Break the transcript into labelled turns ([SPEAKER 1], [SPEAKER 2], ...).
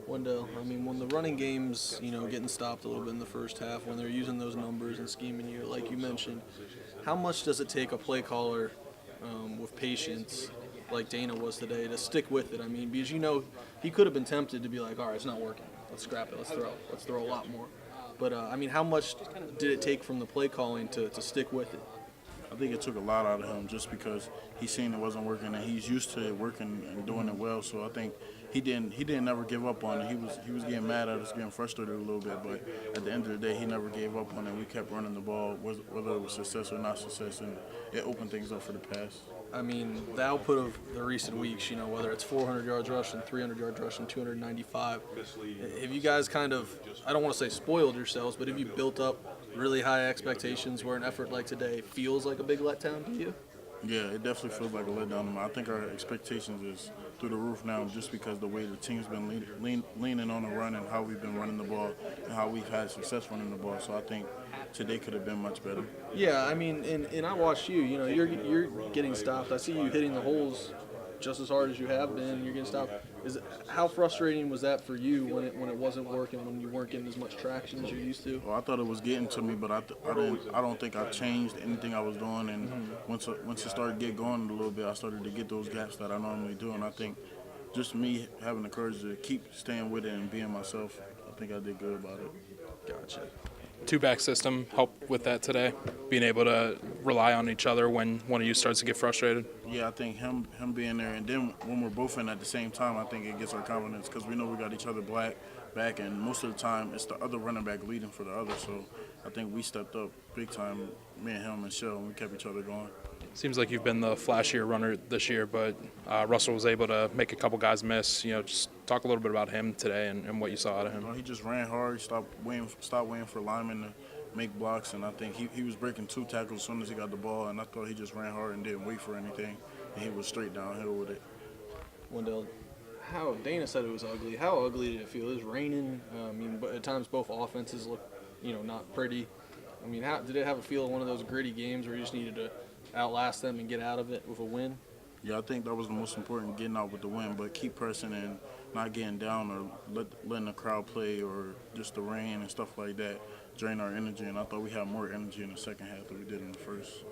[SPEAKER 1] Wendell, I mean, when the running game's, getting stopped a little bit in the first half, when they're using those numbers and scheming you, like you mentioned, how much does it take a play caller with patience, like Dana was today, to stick with it? I mean, because he could have been tempted to be like, all right, it's not working. Let's scrap it. Let's throw a lot more. But, I mean, how much did it take from the play calling to stick with it?
[SPEAKER 2] I think it took a lot out of him just because he seen it wasn't working and he's used to it working and doing it well. So I think he didn't ever give up on it. He was getting mad at us, getting frustrated a little bit, but at the end of the day, he never gave up on it. We kept running the ball, whether it was success or not success, and it opened things up for the pass.
[SPEAKER 1] I mean, the output of the recent weeks, whether it's 400 yards rushing, 300 yards rushing, 295, have you guys kind of, I don't want to say spoiled yourselves, but have you built up really high expectations where an effort like today feels like a big letdown to you?
[SPEAKER 2] Yeah, it definitely feels like a letdown. I think our expectations is through the roof now just because the way the team's been leaning on the run and how we've been running the ball and how we've had success running the ball. So I think today could have been much better.
[SPEAKER 1] Yeah, I mean, and I watched you. You're getting stopped. I see you hitting the holes just as hard as you have been. You're getting stopped. How frustrating was that for you when it wasn't working, when you weren't getting as much traction as you used to?
[SPEAKER 2] Well, I thought it was getting to me, but I don't think I changed anything I was doing. And once it started to get going a little bit, I started to get those gaps that I normally do. And I think just me having the courage to keep staying with it and being myself, I think I did good about it.
[SPEAKER 1] Gotcha.
[SPEAKER 3] Two-back system helped with that today, being able to rely on each other when one of you starts to get frustrated?
[SPEAKER 2] Yeah, I think him being there, and then when we're both in at the same time, I think it gets our confidence because we know we got each other back, and most of the time it's the other running back leading for the other. So I think we stepped up big time, me and him and Shell, and we kept each other going.
[SPEAKER 3] Seems like you've been the flashier runner this year, but Russell was able to make a couple guys miss. Just talk a little bit about him today and what you saw out of him.
[SPEAKER 2] He just ran hard. He stopped waiting for linemen to make blocks, and I think he was breaking 2 tackles as soon as he got the ball, and I thought he just ran hard and didn't wait for anything, and he was straight downhill with it.
[SPEAKER 1] Wendell, Dana said it was ugly. How ugly did it feel? It was raining. But at times both offenses looked, not pretty. I mean, how did it have a feel of one of those gritty games where you just needed to outlast them and get out of it with a win?
[SPEAKER 2] Yeah, I think that was the most important, getting out with the win, but keep pressing and not getting down or letting the crowd play or just the rain and stuff like that drain our energy. And I thought we had more energy in the second half than we did in the first.